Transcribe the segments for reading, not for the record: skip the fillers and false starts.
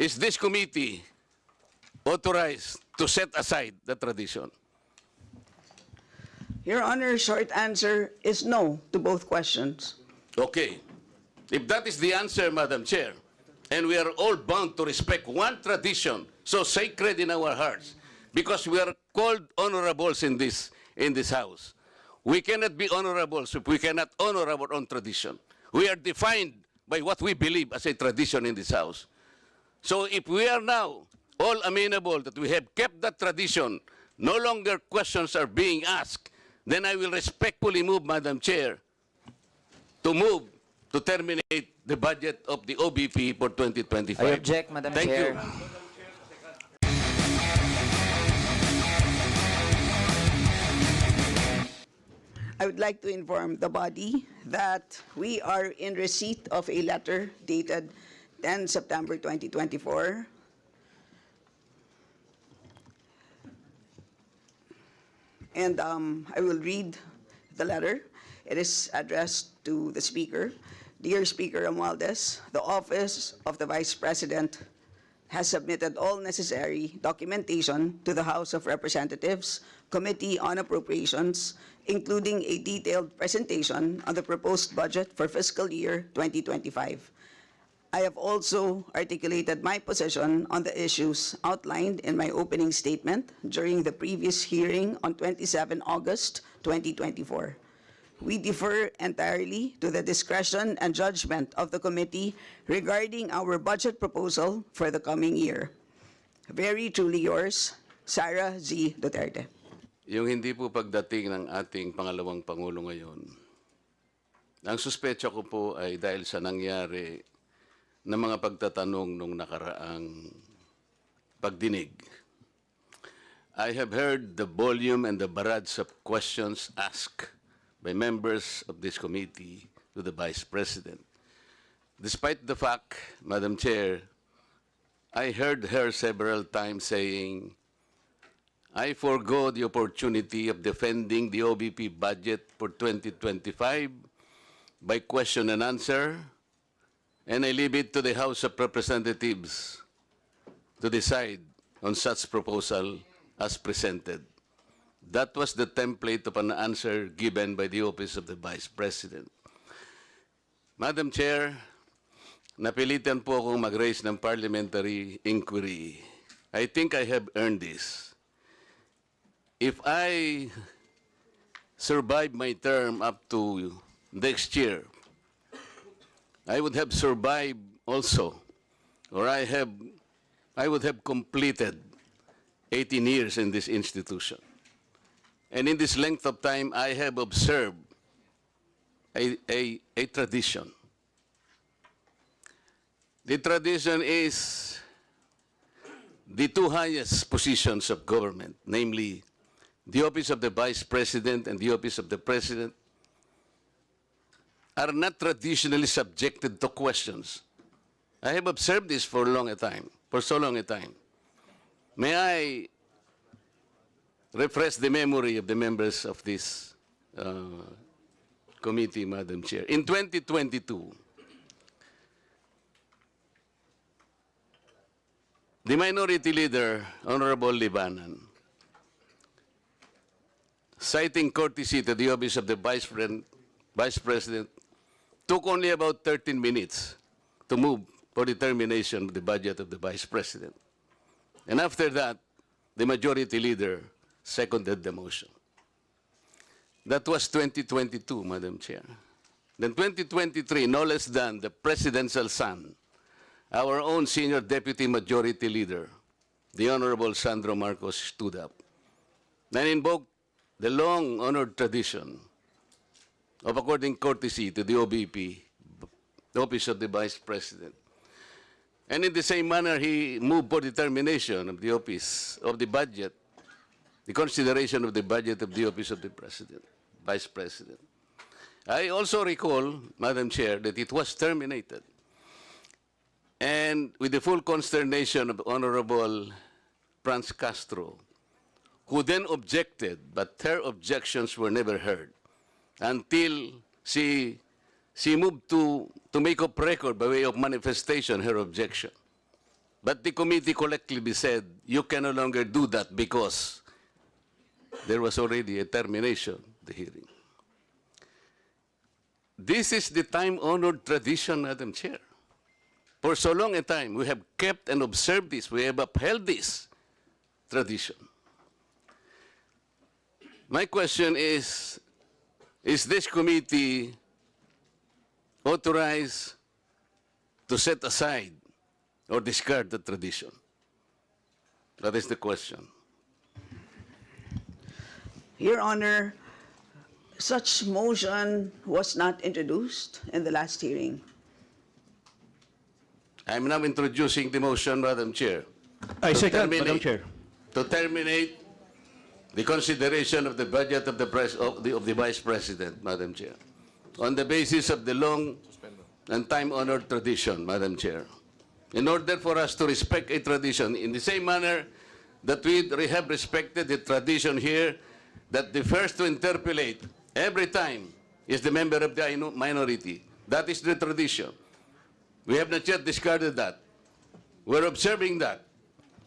is this committee authorized to set aside the tradition? Your Honor, short answer is no to both questions. Okay. If that is the answer, Madam Chair, and we are all bound to respect one tradition so sacred in our hearts, because we are called honorables in this house. We cannot be honorables if we cannot honor our own tradition. We are defined by what we believe as a tradition in this house. So if we are now all amenable that we have kept that tradition, no longer questions are being asked, then I will respectfully move, Madam Chair, to move to terminate the budget of the OBP for 2025. I object, Madam Thank Chair. you. I would like to inform the body that we are in receipt of a letter dated 10 September 2024 and I will read the letter. It is addressed to the Speaker. Dear Speaker Romualdez, the Office of the Vice President has submitted all necessary documentation to the House of Representatives Committee on Appropriations, including a detailed presentation on the proposed budget for fiscal year 2025. I have also articulated my position on the issues outlined in my opening statement during the previous hearing on 27 August 2024. We defer entirely to the discretion and judgment of the committee regarding our budget proposal for the coming year. Very truly yours, Sara Z. Duterte. Yung hindi po pagdating ng ating pangalawang Pangulo ngayon, ang suspecha ko po ay dahil sa nangyari na mga pagtatanong nung nakaraang pagdinig. I have heard the volume and the barrage of questions asked by members of this committee to the Vice President. Despite the fact, Madam Chair, I heard her several times saying, I forgo the opportunity of defending the OBP budget for 2025 by question and answer, and I leave it to the House of Representatives to decide on such proposal as presented. That was the template of an answer given by the Office of the Vice President. Madam Chair, napilitan po akong mag-raise ng parliamentary inquiry. I think I have earned this. If I survive my term up to next year, I would have survived also, or I would have completed 18 years in this institution. And in this length of time, I have observed a tradition. The tradition is the two highest positions of government, namely the Office of the Vice President and the Office of the President, are not traditionally subjected to questions. I have observed this for so long a time. May I refresh the memory of the members of this committee, Madam Chair. In 2022, the Minority Leader, Honorable Libanan, citing courtesy to the Office of the Vice President, took only about 13 minutes to move for the termination of the budget of the Vice President. And after that, the Majority Leader seconded the motion. That was 2022, Madam Chair. Then 2023, no less than the presidential son, our own senior deputy majority leader, the Honorable Sandro Marcos, stood up and invoked the long-honored tradition of according courtesy to the OBP, the Office of the Vice President. And in the same manner, he moved for the termination of the Office of the Budget, the consideration of the budget of the Office of the President, Vice President. I also recall, Madam Chair, that it was terminated. And with the full consternation of Honorable Franz Castro, who then objected, but her objections were never heard until she moved to make up record by way of manifestation her objection. But the committee collectively said, you can no longer do that because there was already a termination of the hearing. This is the time-honored tradition, Madam Chair. For so long a time, we have kept and observed this. We have upheld this tradition. My question is this committee authorized to set aside or discard the tradition? That is the question. Your Honor, such motion was not introduced in the last hearing. I'm now introducing the motion, Madam Chair. I To second, Madam terminate- Chair. To terminate the consideration of the budget of the Vice President, Madam Chair, on the basis of the long and time-honored tradition, Madam Chair. In order for us to respect a tradition in the same manner that we have respected the tradition here, that the first to interpolate every time is the member of the minority. That is the tradition. We have not yet discarded that. We're observing that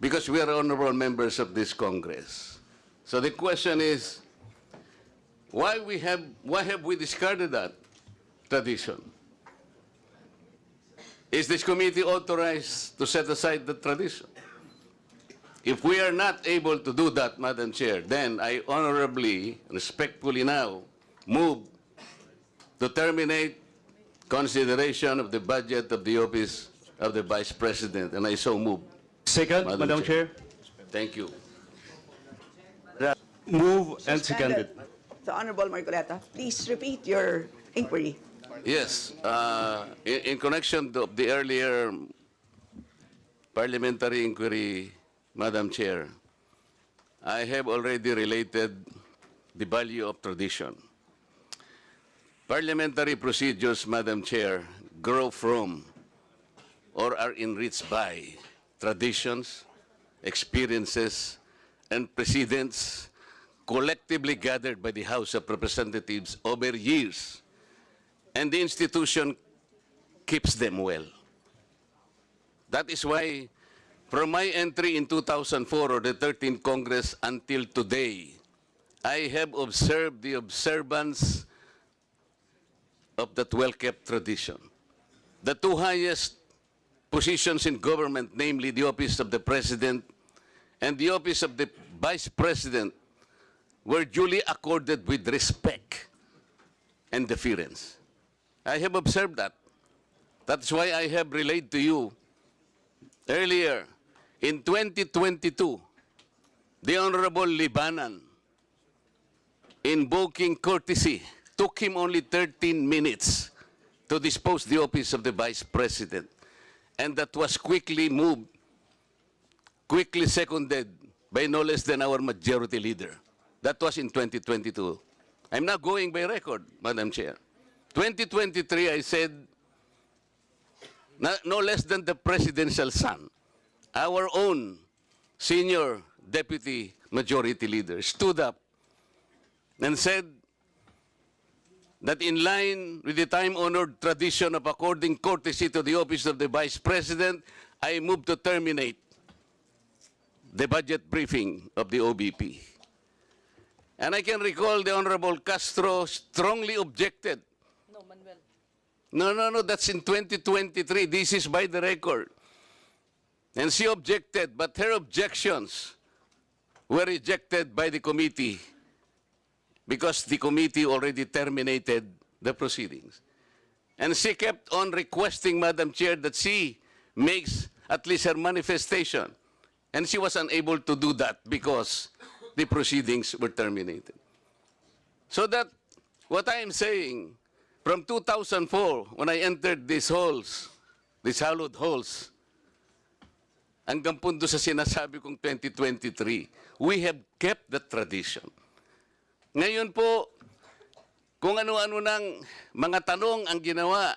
because we are honorable members of this Congress. So the question is, why have we discarded that tradition? Is this committee authorized to set aside the tradition? If we are not able to do that, Madam Chair, then I honorably, respectfully now move to terminate consideration of the budget of the office of the Vice President, and I so move. Second, Madam Madam Chair. Thank you. Move and seconded. The Honorable Marcoleta, please repeat your inquiry. Yes, in connection to the earlier parliamentary inquiry, Madam Chair, I have already related the value of tradition. Parliamentary procedures, Madam Chair, grow from or are enriched by traditions, experiences, and precedents collectively gathered by the House of Representatives over years, and the institution keeps them well. That is why, from my entry in 2004 or the 13th Congress until today, I have observed the observance of that well-kept tradition. The two highest positions in government, namely the office of the President and the office of the Vice President, were duly accorded with respect and deference. I have observed that. That's why I have relayed to you earlier, in 2022, the Honorable Libanan, invoking courtesy, took him only 13 minutes to dispose the office of the Vice President. And that was quickly moved, quickly seconded by no less than our majority leader. That was in 2022. I'm now going by record, Madam Chair. 2023, I said, no less than the presidential son, our own senior deputy majority leader, stood up and said that in line with the time-honored tradition of according courtesy to the office of the Vice President, I move to terminate the budget briefing of the OBP. And I can recall the Honorable Castro strongly objected. No, that's in 2023. This is by the record. And she objected, but her objections were rejected by the committee because the committee already terminated the proceedings. And she kept on requesting, Madam Chair, that she makes at least her manifestation. And she was unable to do that because the proceedings were terminated. So that, what I am saying, from 2004, when I entered these halls, these hallowed halls, hanggang punto sa sinasabi kong 2023, we have kept the tradition. Ngayon po, kung ano-ano ng mga tanong ang ginawa,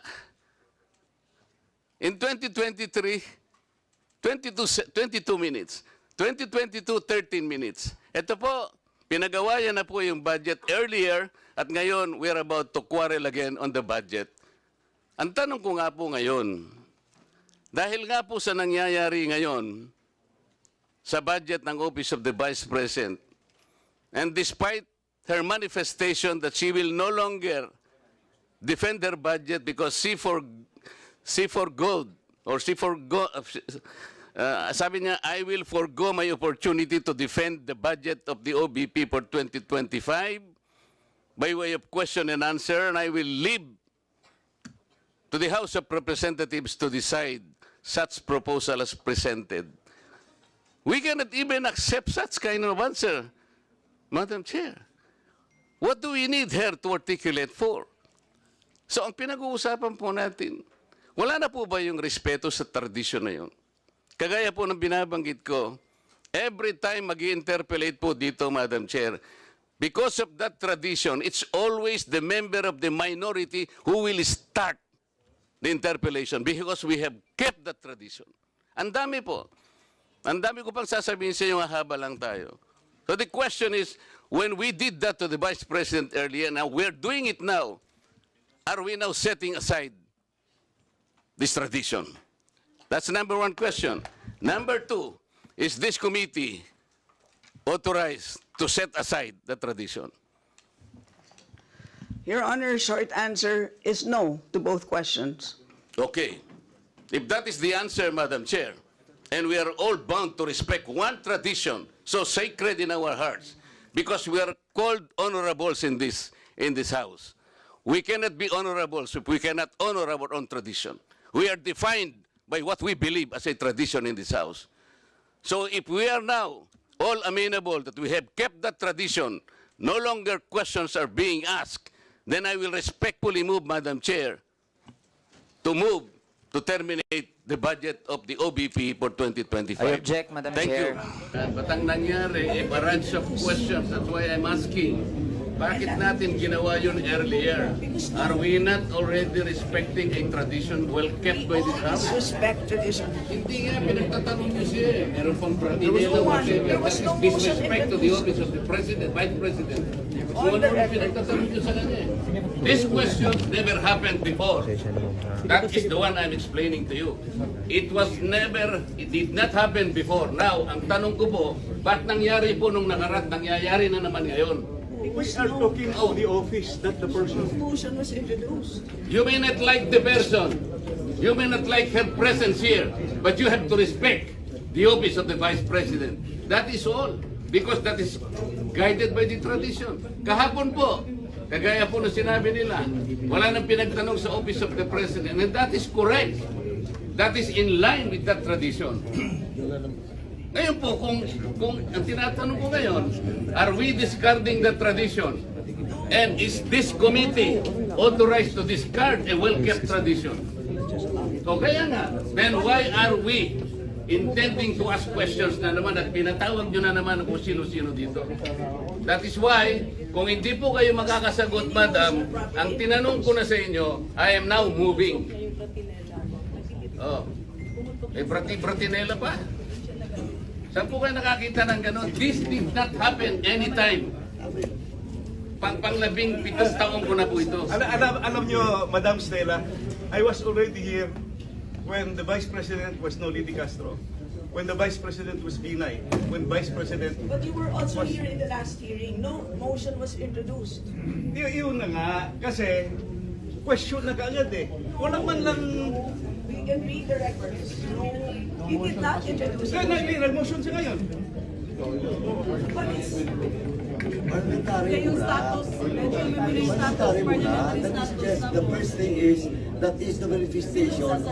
in 2023, 22 minutes. 2022, 13 minutes. Ito po, pinagawayan na po yung budget earlier at ngayon we're about to quarrel again on the budget. Ang tanong ko nga po ngayon, Dahil nga po sa nangyayari ngayon sa budget ng Office of the Vice President, and despite her manifestation that she will no longer defend her budget because she forgoed, or sabi niya, I will forgo my opportunity to defend the budget of the OBP for 2025 by way of question and answer, and I will leave to the House of Representatives to decide such proposal as presented. We cannot even accept such kind of answer, Madam Chair. What do we need her to articulate for? So ang pinag-uusapan po natin, wala na po ba yung respeto sa tradisyon na yun? Kagaya po ng binabanggit ko, every time mag-i-interpellate po dito, Madam Chair, because of that tradition, it's always the member of the minority who will start the interpellation because we have kept that tradition. Ang dami po. Ang dami ko pang sasabihin sa inyo, haba lang tayo. So the question is, when we did that to the Vice President earlier, now we're doing it now, are we now setting aside this tradition? That's number one question. Number two, is this committee authorized to set aside the tradition? Your Honor, short answer is no to both questions. Okay. If that is the answer, Madam Chair, and we are all bound to respect one tradition so sacred in our hearts, because we are called honorables in this house. We cannot be honorables if we cannot honor our own tradition. We are defined by what we believe as a tradition in this house. So if we are now all amenable that we have kept that tradition, no longer questions are being asked, then I will respectfully move, Madam Chair, to move to terminate the budget of the OBP for 2025. I object, Madam Chair. Thank you. But ang nangyari, a barrage of questions. That's why I'm asking, bakit natin ginawa yun earlier? Are we not already respecting a tradition well kept by this House? Respect tradition. Hindi nga, pinagtatanong niyo siya eh. Meron pang pratinela, whatever. That is disrespect to the office of the President, Vice President. So ano yung pinagtatanong niyo sa kanya eh? This question never happened before. That is the one I'm explaining to you. It did not happen before. Now, ang tanong ko po, ba't nangyari po nung nakaraan, nangyayari na naman ngayon? We are talking of the office, not the person. Motion was introduced. You may not like the person, you may not like her presence here, but you have to respect the office of the Vice President. That is all, because that is guided by the tradition. Kahapon po, kagaya po na sinabi nila, wala nang pinagtanong sa office of the President, and that is correct. That is in line with that tradition. Ngayon po, kung ang tinatanong ko ngayon, are we discarding the tradition? And is this committee authorized to discard a well-kept tradition? So kaya nga, then why are we intending to ask questions na naman at pinatawag nyo na naman kung sino-sino dito? That is why, kung hindi po kayo makakasagot, Madam, ang tinanong ko na sa inyo, I am now moving. Oh, may bratinela pa. Saan po kayo nakakita ng gano'n? This did not happen anytime. Panglabing 7 taong ko na po ito. Alam nyo, Madam Stella, I was already here when the Vice President was Noli Castro, when the Vice President was Binay, when Vice President... But you were also here in the last hearing. No motion was introduced. Yun na nga, kasi question na kaagad eh. Walang man lang... We can read the records. No, he did not introduce Kaya it. nag-motion siya ngayon. But it's Parliamentary yung status, medyo yung status, parliamentary muna, parliamentary that is status. just, the first thing is, that is the manifestation